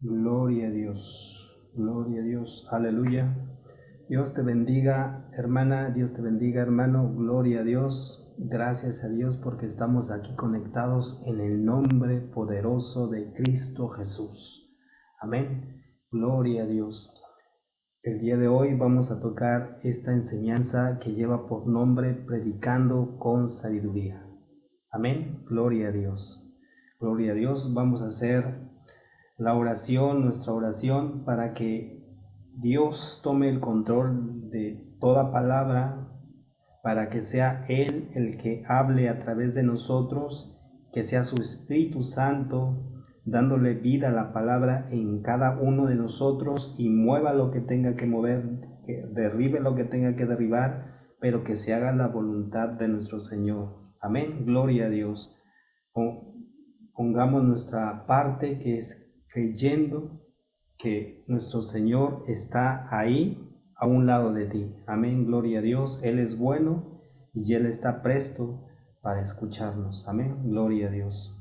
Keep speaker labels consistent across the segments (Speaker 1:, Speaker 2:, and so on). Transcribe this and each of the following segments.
Speaker 1: Gloria a Dios, aleluya. Dios te bendiga, hermana, Dios te bendiga, hermano, gloria a Dios. Gracias a Dios porque estamos aquí conectados en el nombre poderoso de Cristo Jesús. Amén, gloria a Dios. El día de hoy vamos a tocar esta enseñanza que lleva por nombre Predicando con Sabiduría. Amén, gloria a Dios. Gloria a Dios, vamos a hacer la oración, nuestra oración, para que Dios tome el control de toda palabra, para que sea Él el que hable a través de nosotros, que sea su Espíritu Santo dándole vida a la palabra en cada uno de nosotros y mueva lo que tenga que mover, que derribe lo que tenga que derribar, pero que se haga la voluntad de nuestro Señor. Amén, gloria a Dios. Pongamos nuestra parte, que es creyendo que nuestro Señor está ahí a un lado de ti. Amén, gloria a Dios. Él es bueno y Él está presto para escucharnos. Amén, gloria a Dios.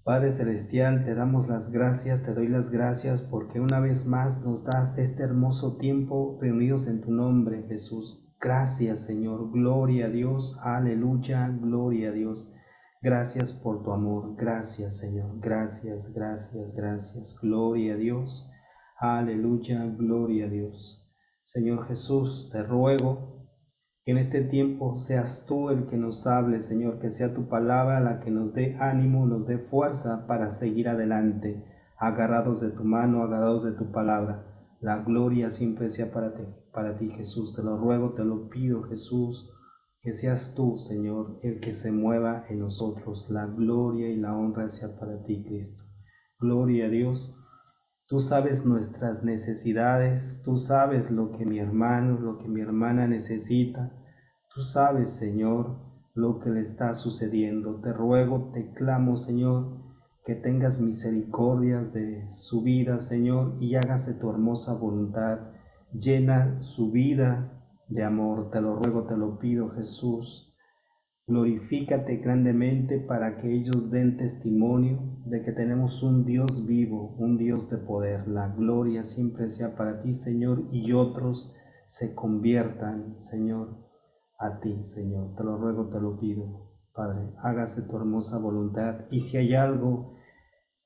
Speaker 1: Padre Celestial, te damos las gracias, te doy las gracias porque una vez más nos das este hermoso tiempo reunidos en tu nombre, Jesús. Gracias, Señor, gloria a Dios, aleluya, gloria a Dios. Gracias por tu amor, gracias Señor, gracias, gloria a Dios, aleluya, gloria a Dios. Señor Jesús, te ruego que en este tiempo seas tú el que nos hable, Señor, que sea tu palabra la que nos dé ánimo, nos dé fuerza para seguir adelante, agarrados de tu mano, agarrados de tu palabra. La gloria siempre sea para ti Jesús, te lo ruego, te lo pido Jesús. Que seas tú, Señor, el que se mueva en nosotros. La gloria y la honra sea para ti, Cristo. Gloria a Dios. Tú sabes nuestras necesidades. Tú sabes lo que mi hermano, lo que mi hermana necesita. Tú sabes, Señor, lo que le está sucediendo. Te ruego, te clamo, Señor, que tengas misericordias de su vida, Señor, y hágase tu hermosa voluntad. Llena su vida de amor, te lo ruego, te lo pido, Jesús. Glorifícate grandemente para que ellos den testimonio de que tenemos un Dios vivo, un Dios de poder. La gloria siempre sea para ti, Señor, y otros se conviertan, Señor, a ti, Señor. Te lo ruego, te lo pido, Padre. Hágase tu hermosa voluntad. Y si hay algo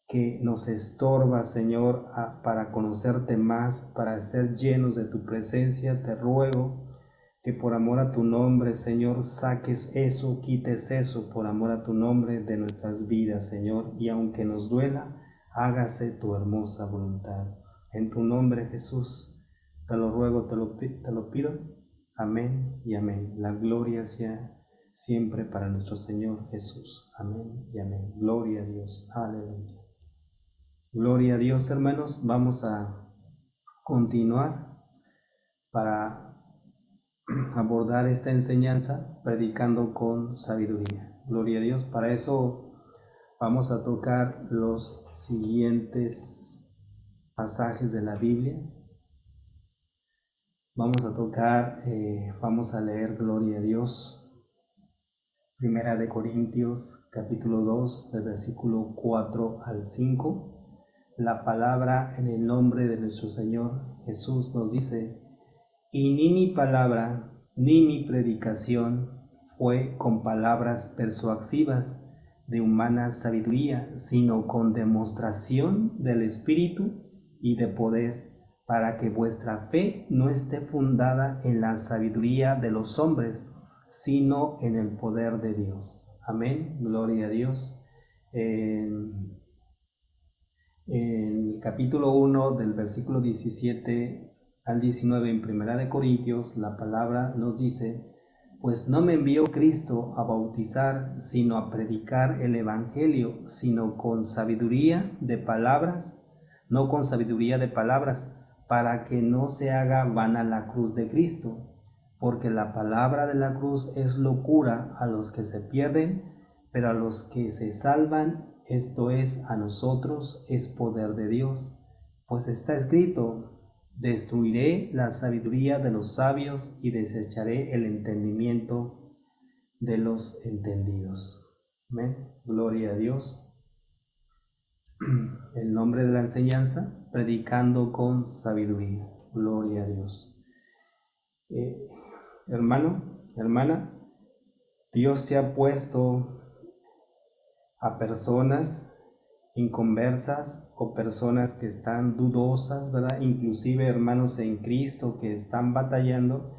Speaker 1: que nos estorba, Señor, para conocerte más, para ser llenos de tu presencia, te ruego que por amor a tu nombre, Señor, saques eso, quites eso, por amor a tu nombre de nuestras vidas, Señor, y aunque nos duela, hágase tu hermosa voluntad. En tu nombre, Jesús, te lo ruego, te lo pido. Amén y amén. La gloria sea siempre para nuestro Señor Jesús. Amén y amén. Gloria a Dios. Aleluya. Gloria a Dios, hermanos. Vamos a continuar para abordar esta enseñanza predicando con sabiduría. Gloria a Dios. Para eso vamos a tocar los siguientes pasajes de la Biblia. Vamos a leer, gloria a Dios, Primera de Corintios, capítulo 2, del versículo 4 al 5. La palabra en el nombre de nuestro Señor Jesús nos dice: y ni mi palabra ni mi predicación fue con palabras persuasivas de humana sabiduría, sino con demostración del Espíritu y de poder, para que vuestra fe no esté fundada en la sabiduría de los hombres, sino en el poder de Dios. Amén, gloria a Dios. En el capítulo 1 del versículo 17 al 19 en Primera de Corintios, la palabra nos dice: pues no me envió Cristo a bautizar, sino a predicar el Evangelio, sino con sabiduría de palabras, no con sabiduría de palabras, para que no se haga vana la cruz de Cristo, porque la palabra de la cruz es locura a los que se pierden, pero a los que se salvan, esto es, a nosotros, es poder de Dios. Pues está escrito: destruiré la sabiduría de los sabios y desecharé el entendimiento de los entendidos. Amén. Gloria a Dios. El nombre de la enseñanza, predicando con sabiduría. Gloria a Dios. Hermano, hermana, Dios te ha puesto a personas inconversas o personas que están dudosas, ¿verdad? Inclusive hermanos en Cristo que están batallando,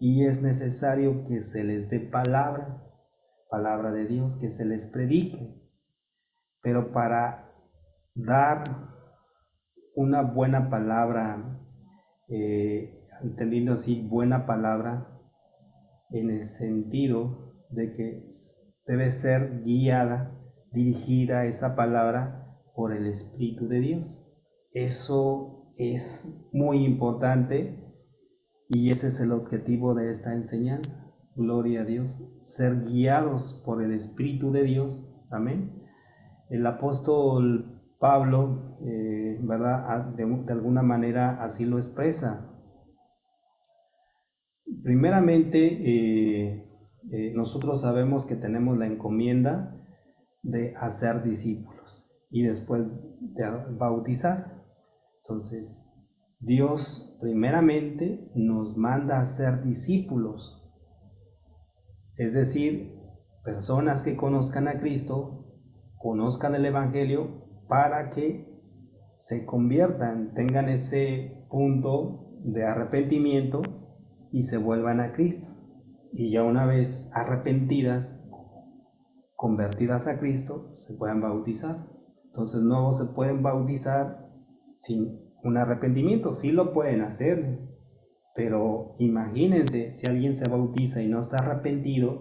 Speaker 1: y es necesario que se les dé palabra de Dios, que se les predique. Pero para dar una buena palabra, entendiendo así buena palabra, en el sentido de que debe ser guiada, dirigida esa palabra por el Espíritu de Dios. Eso es muy importante y ese es el objetivo de esta enseñanza. Gloria a Dios, ser guiados por el Espíritu de Dios. Amén. El apóstol Pablo, ¿verdad? De alguna manera así lo expresa. Primeramente, nosotros sabemos que tenemos la encomienda de hacer discípulos y después de bautizar. Entonces, Dios primeramente nos manda a ser discípulos, es decir, personas que conozcan a Cristo, conozcan el Evangelio, para que se conviertan, tengan ese punto de arrepentimiento y se vuelvan a Cristo. Y ya una vez arrepentidas, convertidas a Cristo, se puedan bautizar. Entonces no se pueden bautizar sin un arrepentimiento. Sí lo pueden hacer, pero imagínense si alguien se bautiza y no está arrepentido,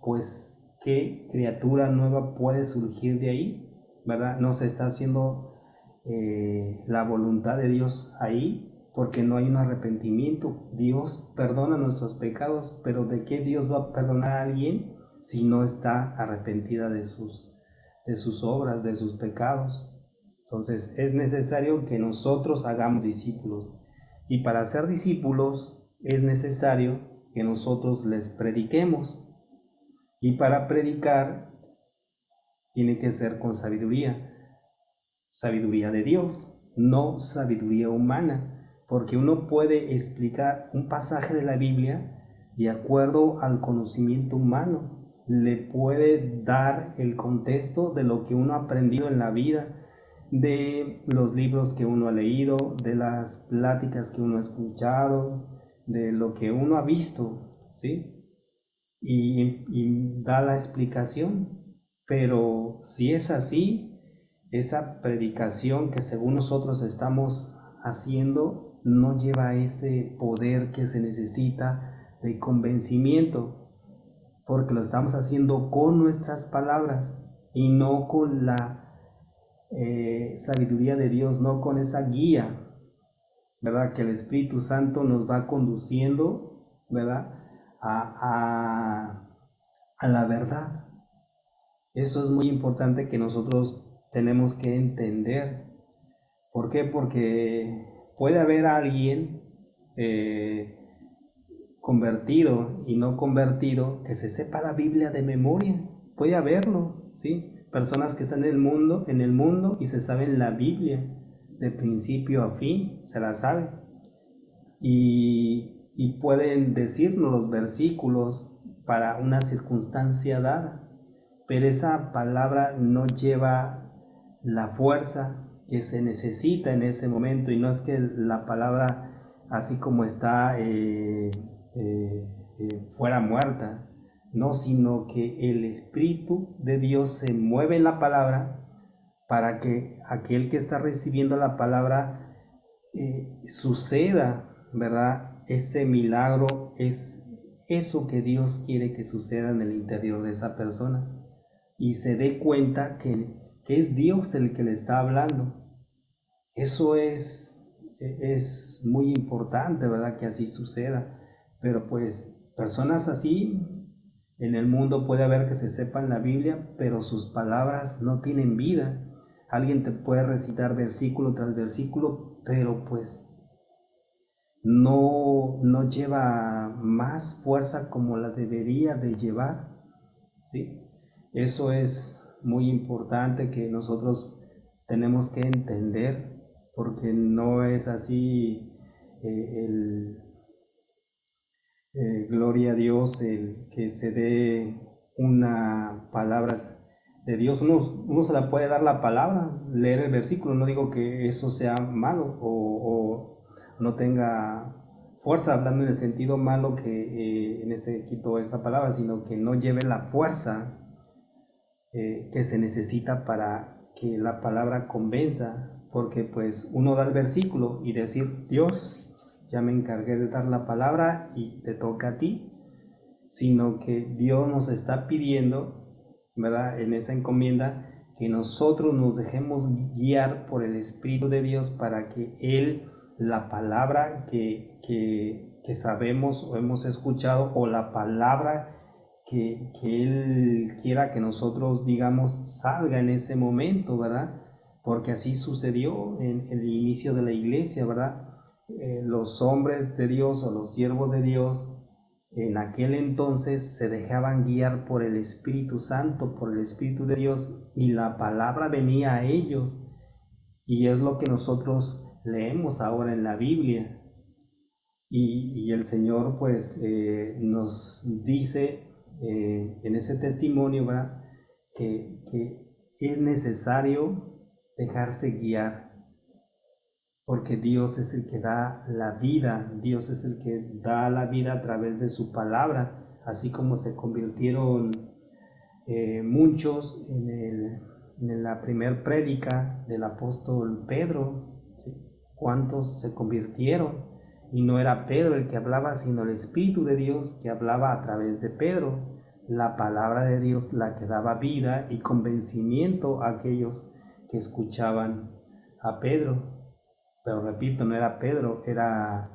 Speaker 1: pues qué criatura nueva puede surgir de ahí, ¿verdad? No se está haciendo la voluntad de Dios ahí, porque no hay un arrepentimiento. Dios perdona nuestros pecados, pero ¿de qué Dios va a perdonar a alguien si no está arrepentida de sus obras, de sus pecados? Entonces es necesario que nosotros hagamos discípulos, y para ser discípulos es necesario que nosotros les prediquemos, y para predicar tiene que ser con sabiduría de Dios, no sabiduría humana, porque uno puede explicar un pasaje de la Biblia de acuerdo al conocimiento humano, le puede dar el contexto de lo que uno ha aprendido en la vida, de los libros que uno ha leído, de las pláticas que uno ha escuchado, de lo que uno ha visto, ¿sí? Y da la explicación. Pero si es así, esa predicación que según nosotros estamos haciendo no lleva ese poder que se necesita de convencimiento, porque lo estamos haciendo con nuestras palabras y no con la sabiduría de Dios, no con esa guía, ¿verdad? Que el Espíritu Santo nos va conduciendo, ¿verdad? A la verdad. Eso es muy importante que nosotros tenemos que entender. ¿Por qué? Porque puede haber alguien convertido y no convertido que se sepa la Biblia de memoria. Puede haberlo, ¿sí? Personas que están en el mundo y se saben la Biblia de principio a fin, se la saben. Y pueden decirnos los versículos para una circunstancia dada, pero esa palabra no lleva la fuerza que se necesita en ese momento, y no es que la palabra así como está fuera muerta, no, sino que el Espíritu de Dios se mueve en la palabra para que aquel que está recibiendo la palabra suceda, ¿verdad? Ese milagro es eso que Dios quiere que suceda en el interior de esa persona, y se dé cuenta que es Dios el que le está hablando. Eso es muy importante, ¿verdad? Que así suceda. Pero pues personas así en el mundo puede haber que se sepan la Biblia, pero sus palabras no tienen vida. Alguien te puede recitar versículo tras versículo, pero pues no lleva más fuerza como la debería de llevar, ¿sí? Eso es muy importante que nosotros tenemos que entender, porque no es así gloria a Dios, el que se dé una palabra de Dios. Uno se la puede dar la palabra, leer el versículo, no digo que eso sea malo o no tenga fuerza, hablando en el sentido malo que en ese quito esa palabra, sino que no lleve la fuerza que se necesita para que la palabra convenza, porque pues uno da el versículo y decir, Dios, ya me encargué de dar la palabra y te toca a ti, sino que Dios nos está pidiendo, ¿verdad?, en esa encomienda, que nosotros nos dejemos guiar por el Espíritu de Dios para que Él, la palabra que sabemos o hemos escuchado, o la palabra que Él quiera que nosotros digamos, salga en ese momento, ¿verdad? Porque así sucedió en el inicio de la iglesia, ¿verdad? Los hombres de Dios o los siervos de Dios en aquel entonces se dejaban guiar por el Espíritu Santo, por el Espíritu de Dios, y la palabra venía a ellos, y es lo que nosotros leemos ahora en la Biblia. Y el Señor pues nos dice en ese testimonio, ¿verdad?, que es necesario dejarse guiar, porque Dios es el que da la vida, Dios es el que da la vida a través de su palabra, así como se convirtieron muchos en la primer prédica del apóstol Pedro, ¿sí? ¿Cuántos se convirtieron? Y no era Pedro el que hablaba, sino el Espíritu de Dios que hablaba a través de Pedro, la palabra de Dios, la que daba vida y convencimiento a aquellos que escuchaban a Pedro. Pero repito, no era Pedro, era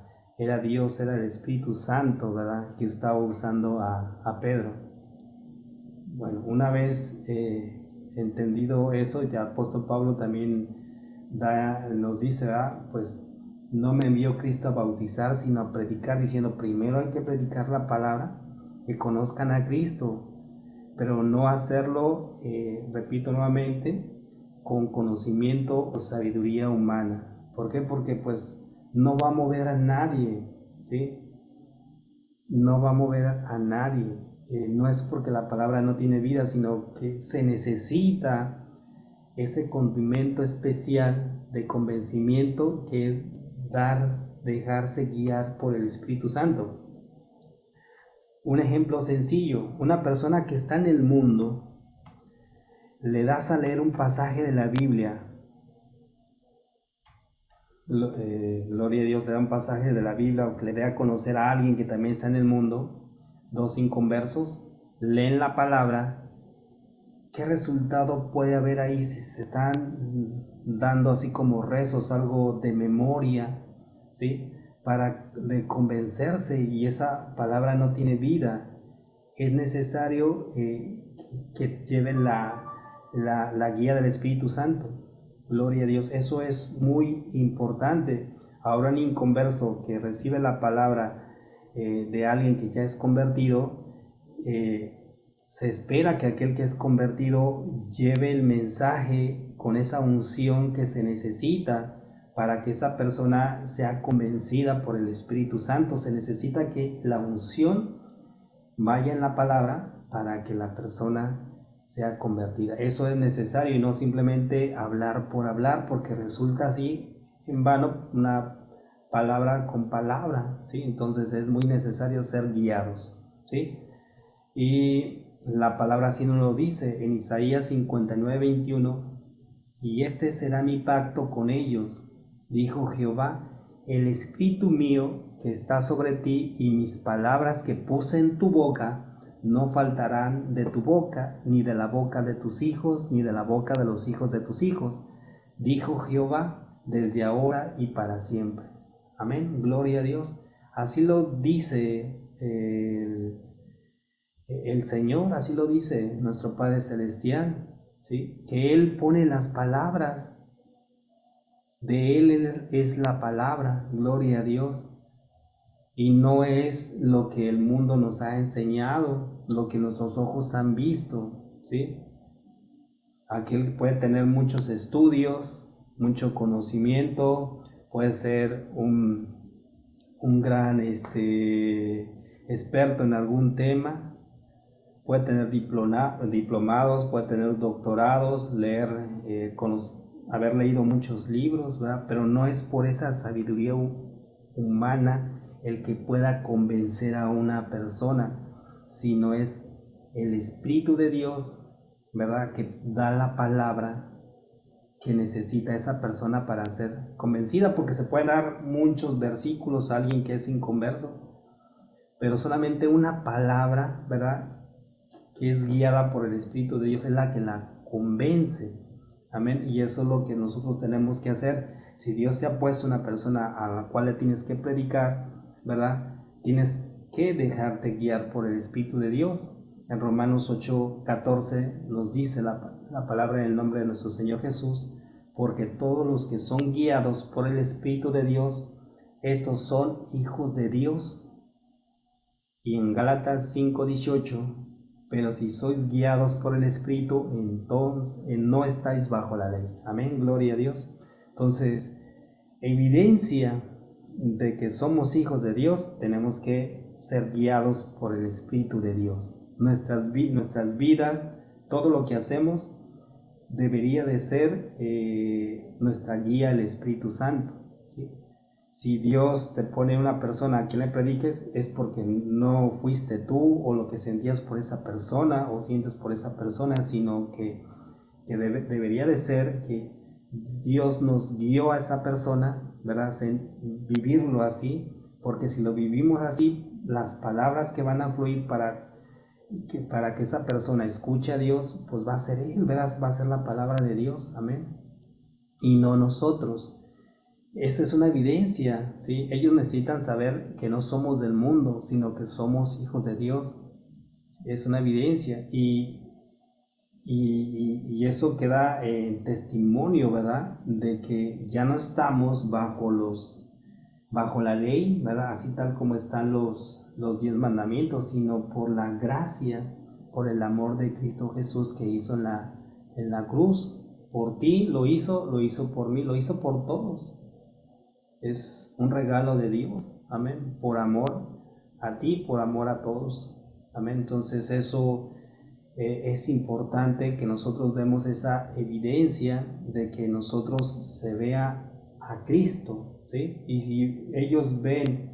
Speaker 1: Dios, era el Espíritu Santo, ¿verdad?, que estaba usando a Pedro. Bueno, una vez entendido eso, el apóstol Pablo también nos dice, pues no me envió Cristo a bautizar, sino a predicar, diciendo, primero hay que predicar la palabra, que conozcan a Cristo, pero no hacerlo, repito nuevamente, con conocimiento o sabiduría humana. ¿Por qué? Porque pues no va a mover a nadie, ¿sí? No va a mover a nadie. No es porque la palabra no tiene vida, sino que se necesita ese condimento especial de convencimiento, que es dejarse guiar por el Espíritu Santo. Un ejemplo sencillo: una persona que está en el mundo, le das a leer un pasaje de la Biblia, gloria a Dios, le da un pasaje de la Biblia, o que le dé a conocer a alguien que también está en el mundo, dos inconversos leen la palabra. ¿Qué resultado puede haber ahí si se están dando así como rezos, algo de memoria, ¿sí?, para convencerse, y esa palabra no tiene vida? Es necesario que lleven la guía del Espíritu Santo. Gloria a Dios, eso es muy importante. Ahora un inconverso que recibe la palabra de alguien que ya es convertido, se espera que aquel que es convertido lleve el mensaje con esa unción que se necesita para que esa persona sea convencida por el Espíritu Santo. Se necesita que la unción vaya en la palabra para que la persona sea convertida. Eso es necesario, y no simplemente hablar por hablar, porque resulta así en vano, una palabra con palabra, ¿sí? Entonces es muy necesario ser guiados, ¿sí? Y la palabra así nos lo dice en Isaías 59:21: y este será mi pacto con ellos, dijo Jehová, el Espíritu mío que está sobre ti, y mis palabras que puse en tu boca no faltarán de tu boca, ni de la boca de tus hijos, ni de la boca de los hijos de tus hijos, dijo Jehová, desde ahora y para siempre. Amén, gloria a Dios. Así lo dice el Señor, así lo dice nuestro Padre Celestial, ¿sí?, que Él pone las palabras, de Él es la palabra, gloria a Dios. Y no es lo que el mundo nos ha enseñado, lo que nuestros ojos han visto, ¿sí? Aquel puede tener muchos estudios, mucho conocimiento, puede ser un gran experto en algún tema, puede tener diplomados, puede tener doctorados, haber leído muchos libros, ¿verdad? Pero no es por esa sabiduría humana el que pueda convencer a una persona, sino es el Espíritu de Dios, ¿verdad?, que da la palabra que necesita esa persona para ser convencida, porque se pueden dar muchos versículos a alguien que es inconverso, pero solamente una palabra, ¿verdad?, que es guiada por el Espíritu de Dios es la que la convence. Amén. Y eso es lo que nosotros tenemos que hacer. Si Dios te ha puesto una persona a la cual le tienes que predicar, ¿verdad?, tienes que dejarte guiar por el Espíritu de Dios. En Romanos 8:14 nos dice la palabra en el nombre de nuestro Señor Jesús, porque todos los que son guiados por el Espíritu de Dios, estos son hijos de Dios. Y en Gálatas 5:18, pero si sois guiados por el Espíritu, entonces no estáis bajo la ley. Amén, gloria a Dios. Entonces, evidencia de que somos hijos de Dios, tenemos que ser guiados por el Espíritu de Dios. Nuestras vidas, todo lo que hacemos, debería de ser nuestra guía el Espíritu Santo, ¿sí? Si Dios te pone una persona a quien le prediques, es porque no fuiste tú o lo que sentías por esa persona o sientes por esa persona, sino que debería de ser que Dios nos guió a esa persona, ¿verdad?, vivirlo así, porque si lo vivimos así, las palabras que van a fluir para que esa persona escuche a Dios, pues va a ser Él, ¿verdad?, va a ser la palabra de Dios, amén, y no nosotros. Esa es una evidencia, ¿sí? Ellos necesitan saber que no somos del mundo, sino que somos hijos de Dios. Es una evidencia y eso queda en testimonio, ¿verdad?, de que ya no estamos bajo la ley, ¿verdad?, así tal como están los 10 mandamientos, sino por la gracia, por el amor de Cristo Jesús que hizo en la cruz. Por ti lo hizo por mí, lo hizo por todos. Es un regalo de Dios, amén, por amor a ti, por amor a todos, amén. Entonces eso es importante que nosotros demos esa evidencia de que nosotros se vea a Cristo, ¿sí? Y si ellos ven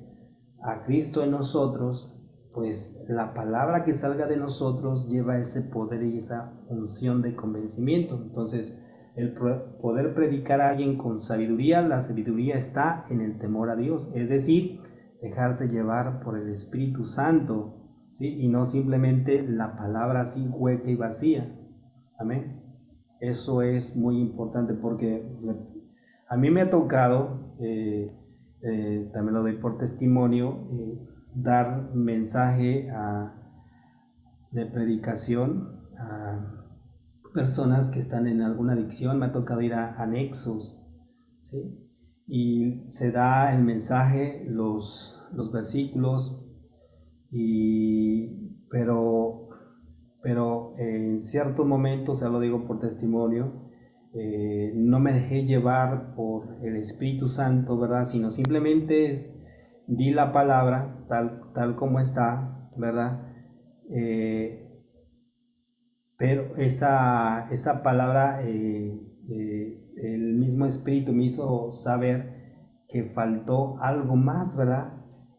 Speaker 1: a Cristo en nosotros, pues la palabra que salga de nosotros lleva ese poder y esa unción de convencimiento. Entonces, el poder predicar a alguien con sabiduría, la sabiduría está en el temor a Dios, es decir, dejarse llevar por el Espíritu Santo, ¿sí? Y no simplemente la palabra así hueca y vacía. Amén. Eso es muy importante porque a mí me ha tocado, también lo doy por testimonio, dar mensaje de predicación a personas que están en alguna adicción. Me ha tocado ir a anexos, ¿sí? Y se da el mensaje, los versículos, pero en ciertos momentos, ya lo digo por testimonio, no me dejé llevar por el Espíritu Santo, ¿verdad?, sino simplemente di la palabra tal como está, ¿verdad? Pero esa palabra, el mismo Espíritu me hizo saber que faltó algo más, ¿verdad?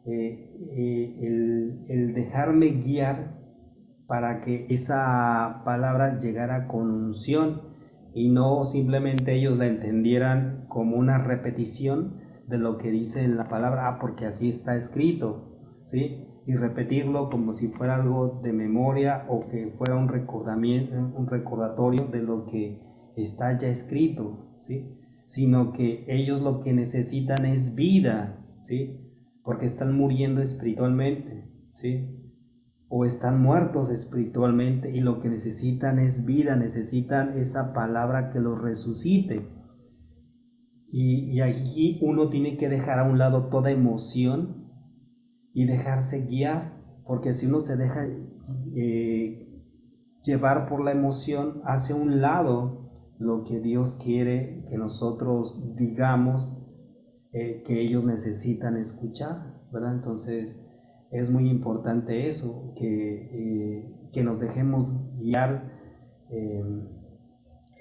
Speaker 1: El dejarme guiar para que esa palabra llegara con unción y no simplemente ellos la entendieran como una repetición de lo que dice en la palabra, porque así está escrito, ¿sí? Y repetirlo como si fuera algo de memoria o que fuera un recordatorio de lo que está ya escrito, ¿sí? Sino que ellos lo que necesitan es vida, ¿sí? Porque están muriendo espiritualmente, ¿sí? O están muertos espiritualmente y lo que necesitan es vida, necesitan esa palabra que los resucite. Y allí uno tiene que dejar a un lado toda emoción y dejarse guiar, porque si uno se deja llevar por la emoción, hace un lado lo que Dios quiere que nosotros digamos que ellos necesitan escuchar, ¿verdad? Entonces es muy importante eso, que nos dejemos guiar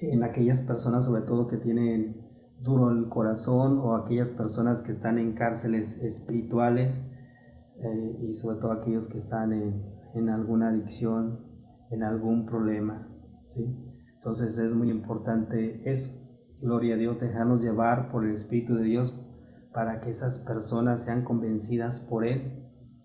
Speaker 1: en aquellas personas sobre todo que tienen duro el corazón, o aquellas personas que están en cárceles espirituales, y sobre todo aquellos que están en alguna adicción, en algún problema, ¿sí? Entonces es muy importante eso, gloria a Dios, dejarnos llevar por el Espíritu de Dios para que esas personas sean convencidas por Él,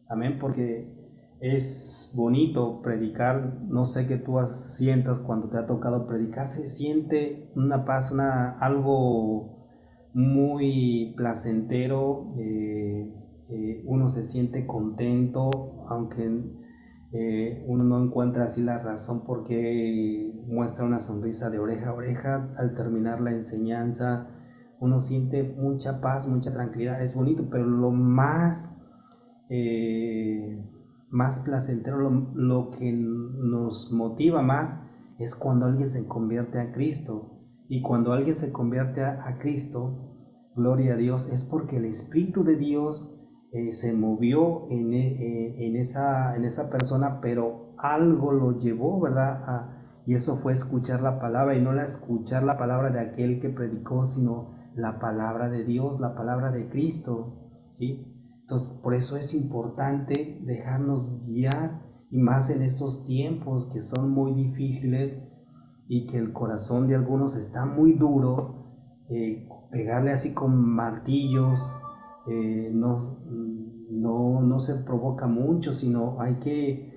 Speaker 1: amén, porque es bonito predicar, no sé qué tú sientas cuando te ha tocado predicar, se siente una paz, algo muy placentero, uno se siente contento, aunque uno no encuentra así la razón por qué muestra una sonrisa de oreja a oreja al terminar la enseñanza. Uno siente mucha paz, mucha tranquilidad, es bonito, pero lo más placentero, lo que nos motiva más es cuando alguien se convierte a Cristo. Y cuando alguien se convierte a Cristo, gloria a Dios, es porque el Espíritu de Dios se movió en esa persona, pero algo lo llevó, ¿verdad? Y eso fue escuchar la palabra, y no escuchar la palabra de aquel que predicó, sino la palabra de Dios, la palabra de Cristo, ¿sí? Entonces, por eso es importante dejarnos guiar, y más en estos tiempos que son muy difíciles y que el corazón de algunos está muy duro. Pegarle así con martillos no se provoca mucho, sino hay que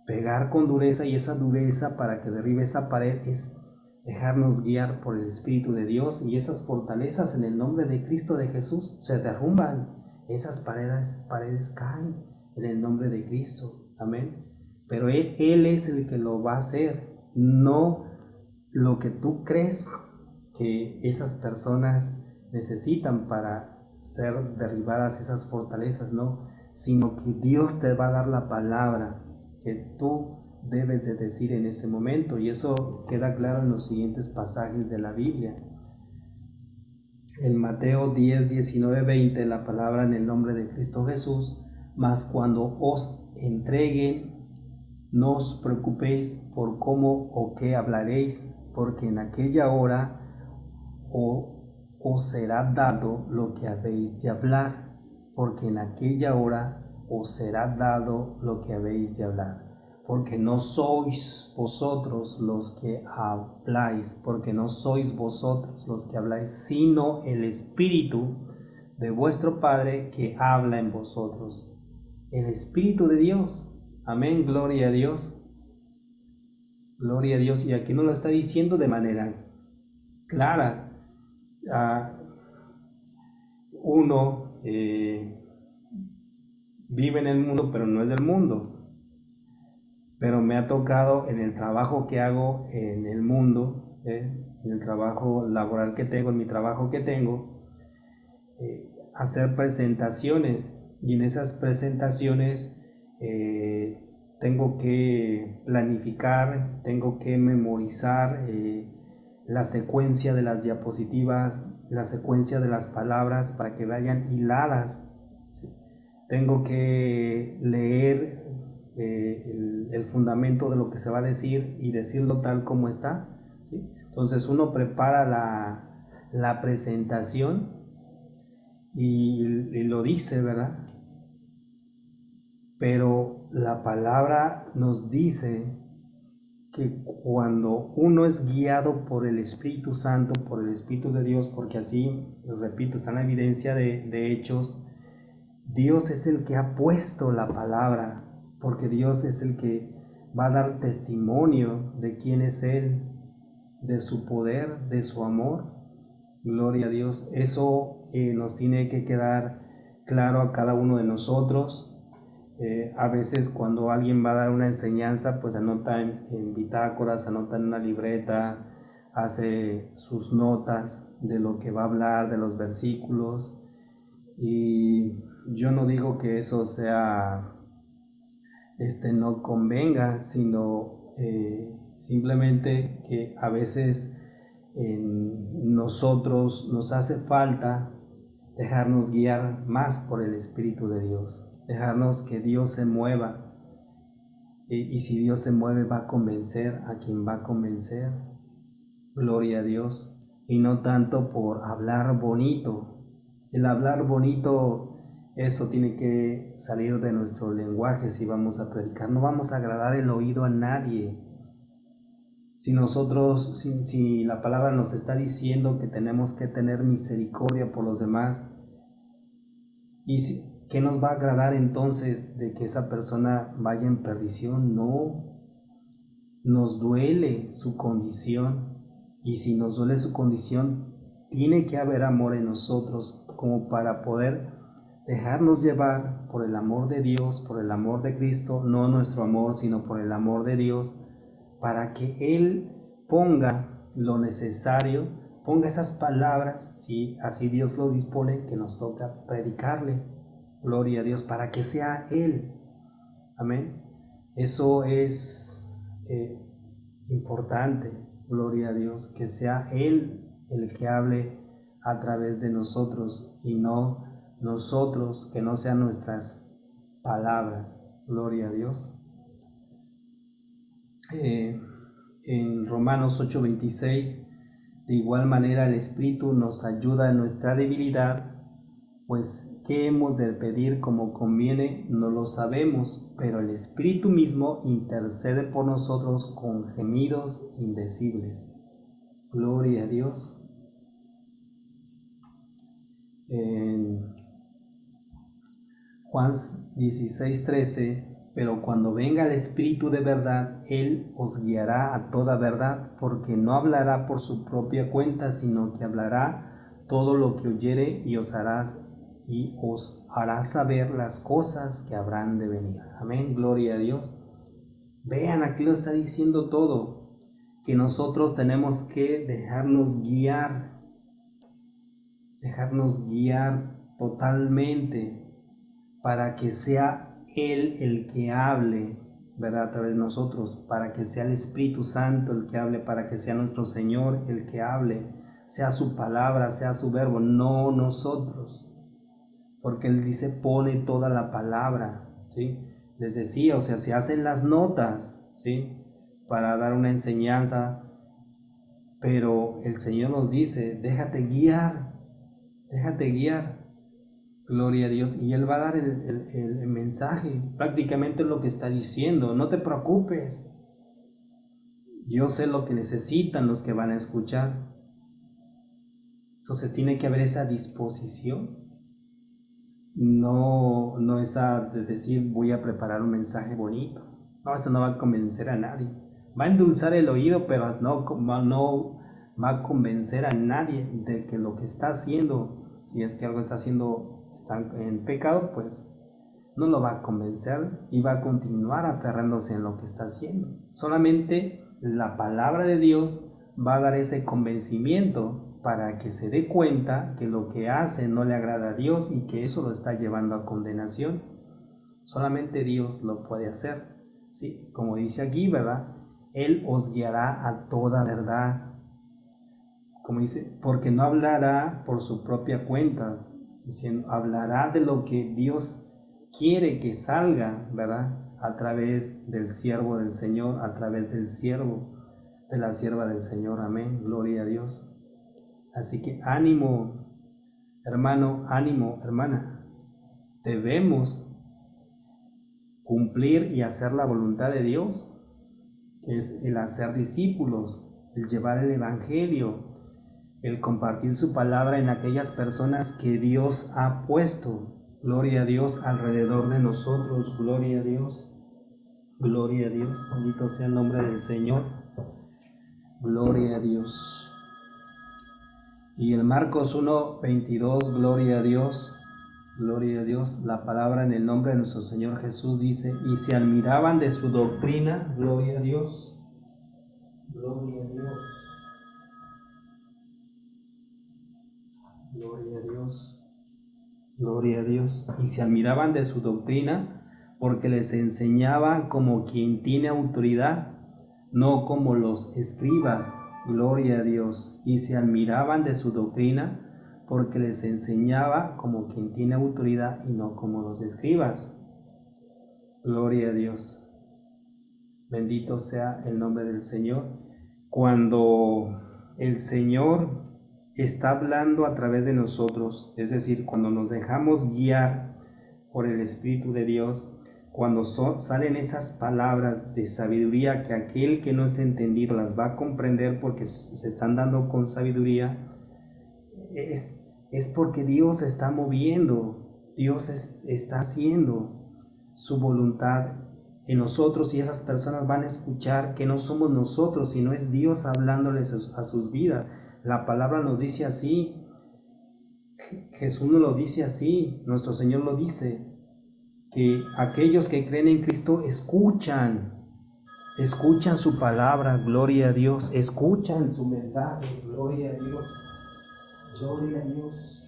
Speaker 1: pegar con dureza, y esa dureza para que derribe esa pared es dejarnos guiar por el Espíritu de Dios, y esas fortalezas en el nombre de Cristo de Jesús se derrumban, esas paredes caen en el nombre de Cristo, amén. Pero Él es el que lo va a hacer, no lo que tú crees que esas personas necesitan para ser derribadas esas fortalezas, no, sino que Dios te va a dar la palabra que tú debes de decir en ese momento, y eso queda claro en los siguientes pasajes de la Biblia. En Mateo 10, 19, 20, la palabra en el nombre de Cristo Jesús: mas cuando os entreguen, no os preocupéis por cómo o qué hablaréis, porque en aquella hora os será dado lo que habéis de hablar, porque en aquella hora os será dado lo que habéis de hablar. Porque no sois vosotros los que habláis, porque no sois vosotros los que habláis, sino el Espíritu de vuestro Padre que habla en vosotros. El Espíritu de Dios. Amén, gloria a Dios. Gloria a Dios. Y aquí nos lo está diciendo de manera clara. Uno vive en el mundo, pero no es del mundo. Pero me ha tocado en el trabajo que hago en el mundo, en el trabajo laboral que tengo, en mi trabajo que tengo, hacer presentaciones, y en esas presentaciones tengo que planificar, tengo que memorizar la secuencia de las diapositivas, la secuencia de las palabras para que vayan hiladas, ¿sí? Tengo que leer el fundamento de lo que se va a decir y decirlo tal como está, ¿sí? Entonces uno prepara la presentación y lo dice, ¿verdad? Pero la palabra nos dice que cuando uno es guiado por el Espíritu Santo, por el Espíritu de Dios, porque así, repito, está en la evidencia de Hechos, Dios es el que ha puesto la palabra, porque Dios es el que va a dar testimonio de quién es Él, de su poder, de su amor. Gloria a Dios. Eso nos tiene que quedar claro a cada uno de nosotros. A veces cuando alguien va a dar una enseñanza, pues anota en bitácoras, anota en una libreta, hace sus notas de lo que va a hablar, de los versículos. Y yo no digo que eso sea, no convenga, sino simplemente que a veces en nosotros nos hace falta dejarnos guiar más por el Espíritu de Dios, dejarnos que Dios se mueva. Y si Dios se mueve, va a convencer a quien va a convencer. Gloria a Dios. Y no tanto por hablar bonito. El hablar bonito, eso tiene que salir de nuestro lenguaje si vamos a predicar. No vamos a agradar el oído a nadie. Si la palabra nos está diciendo que tenemos que tener misericordia por los demás, ¿qué nos va a agradar entonces de que esa persona vaya en perdición? No, nos duele su condición, y si nos duele su condición, tiene que haber amor en nosotros como para poder dejarnos llevar por el amor de Dios, por el amor de Cristo, no nuestro amor, sino por el amor de Dios, para que Él ponga lo necesario, ponga esas palabras, si así Dios lo dispone, que nos toca predicarle. Gloria a Dios, para que sea Él. Amén. Eso es importante. Gloria a Dios, que sea Él el que hable a través de nosotros y no nosotros, que no sean nuestras palabras. Gloria a Dios. En Romanos 8:26, de igual manera el Espíritu nos ayuda en nuestra debilidad, pues qué hemos de pedir como conviene no lo sabemos, pero el Espíritu mismo intercede por nosotros con gemidos indecibles. Gloria a Dios. En Juan 16:13, pero cuando venga el Espíritu de verdad, Él os guiará a toda verdad, porque no hablará por su propia cuenta, sino que hablará todo lo que oyere y os hará saber las cosas que habrán de venir. Amén, gloria a Dios. Vean, aquí lo está diciendo todo, que nosotros tenemos que dejarnos guiar totalmente, para que sea Él el que hable, ¿verdad? A través de nosotros, para que sea el Espíritu Santo el que hable, para que sea nuestro Señor el que hable, sea su palabra, sea su verbo, no nosotros. Porque Él dice, pone toda la palabra, ¿sí? Les decía, o sea, se hacen las notas, ¿sí? Para dar una enseñanza, pero el Señor nos dice, déjate guiar, gloria a Dios, y Él va a dar el mensaje, prácticamente lo que está diciendo, no te preocupes, yo sé lo que necesitan los que van a escuchar. Entonces tiene que haber esa disposición. No esa de decir voy a preparar un mensaje bonito. No, eso no va a convencer a nadie. Va a endulzar el oído, pero no va a convencer a nadie de que lo que está haciendo, si es que algo está haciendo está en pecado, pues no lo va a convencer y va a continuar aferrándose en lo que está haciendo. Solamente la palabra de Dios va a dar ese convencimiento para que se dé cuenta que lo que hace no le agrada a Dios y que eso lo está llevando a condenación. Solamente Dios lo puede hacer, ¿sí? Como dice aquí, ¿verdad? Él os guiará a toda verdad. Como dice, porque no hablará por su propia cuenta, sino hablará de lo que Dios quiere que salga, ¿verdad? A través del siervo del Señor, a través del siervo, de la sierva del Señor. Amén. Gloria a Dios. Así que ánimo, hermano, ánimo, hermana. Debemos cumplir y hacer la voluntad de Dios, que es el hacer discípulos, el llevar el Evangelio, el compartir su palabra en aquellas personas que Dios ha puesto. Gloria a Dios alrededor de nosotros. Gloria a Dios. Gloria a Dios. Bendito sea el nombre del Señor. Gloria a Dios. Y el Marcos 1:22, gloria a Dios, la palabra en el nombre de nuestro Señor Jesús dice, y se admiraban de su doctrina, gloria a Dios, gloria a Dios, gloria a Dios, gloria a Dios, y se admiraban de su doctrina porque les enseñaba como quien tiene autoridad, no como los escribas Gloria a Dios. Y se admiraban de su doctrina, porque les enseñaba como quien tiene autoridad y no como los escribas. Gloria a Dios. Bendito sea el nombre del Señor. Cuando el Señor está hablando a través de nosotros, es decir, cuando nos dejamos guiar por el Espíritu de Dios, cuando salen esas palabras de sabiduría que aquel que no es entendido las va a comprender porque se están dando con sabiduría, es porque Dios está moviendo, Dios está haciendo su voluntad en nosotros, y esas personas van a escuchar que no somos nosotros, sino es Dios hablándoles a sus vidas. La palabra nos dice así, Jesús nos lo dice así, nuestro Señor lo dice, que aquellos que creen en Cristo escuchan su palabra, gloria a Dios, escuchan su mensaje, gloria a Dios, gloria a Dios.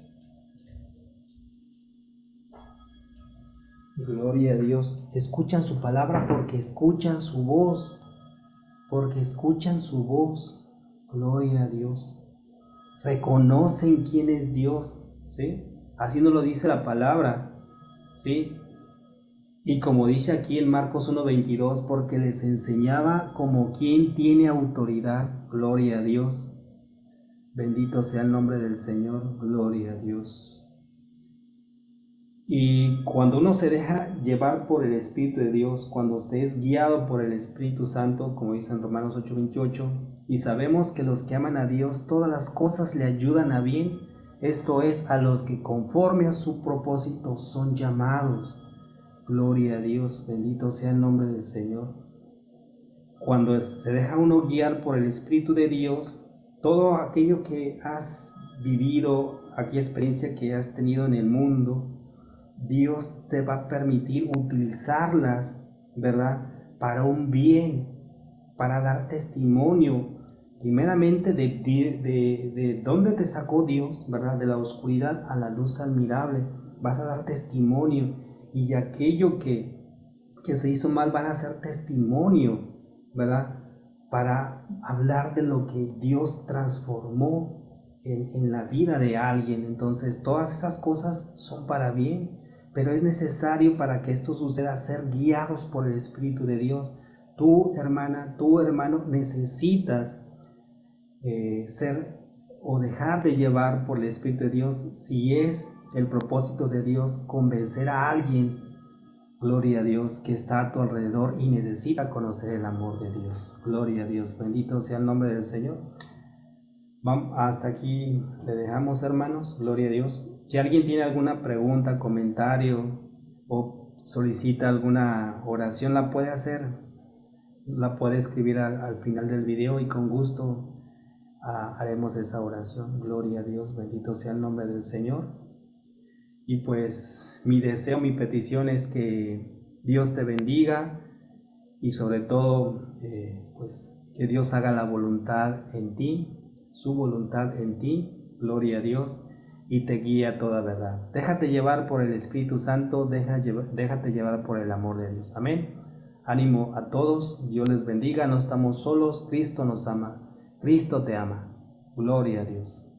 Speaker 1: Gloria a Dios, escuchan su palabra porque escuchan su voz, gloria a Dios, reconocen quién es Dios, ¿sí? Así nos lo dice la palabra, ¿sí? Y como dice aquí en Marcos 1:22, porque les enseñaba como quien tiene autoridad, gloria a Dios, bendito sea el nombre del Señor, gloria a Dios. Y cuando uno se deja llevar por el Espíritu de Dios, cuando se es guiado por el Espíritu Santo, como dice en Romanos 8:28, y sabemos que los que aman a Dios, todas las cosas le ayudan a bien, esto es, a los que conforme a su propósito son llamados. Gloria a Dios, bendito sea el nombre del Señor. Cuando se deja uno guiar por el Espíritu de Dios, todo aquello que has vivido, aquella experiencia que has tenido en el mundo, Dios te va a permitir utilizarlas, ¿verdad? Para un bien, para dar testimonio, primeramente de dónde te sacó Dios, ¿verdad? De la oscuridad a la luz admirable, vas a dar testimonio, y aquello que se hizo mal van a ser testimonio, ¿verdad? Para hablar de lo que Dios transformó en la vida de alguien. Entonces, todas esas cosas son para bien, pero es necesario para que esto suceda ser guiados por el Espíritu de Dios. Tú, hermana, tú, hermano, necesitas ser o dejar de llevar por el Espíritu de Dios si es el propósito de Dios convencer a alguien, gloria a Dios, que está a tu alrededor y necesita conocer el amor de Dios. Gloria a Dios, bendito sea el nombre del Señor. Hasta aquí le dejamos, hermanos, gloria a Dios. Si alguien tiene alguna pregunta, comentario o solicita alguna oración, la puede hacer, la puede escribir al final del video y con gusto haremos esa oración. Gloria a Dios, bendito sea el nombre del Señor. Y pues mi deseo, mi petición es que Dios te bendiga y sobre todo pues que Dios haga la voluntad en ti, su voluntad en ti, gloria a Dios, y te guíe a toda verdad. Déjate llevar por el Espíritu Santo, déjate llevar por el amor de Dios. Amén. Ánimo a todos, Dios les bendiga, no estamos solos, Cristo nos ama, Cristo te ama. Gloria a Dios.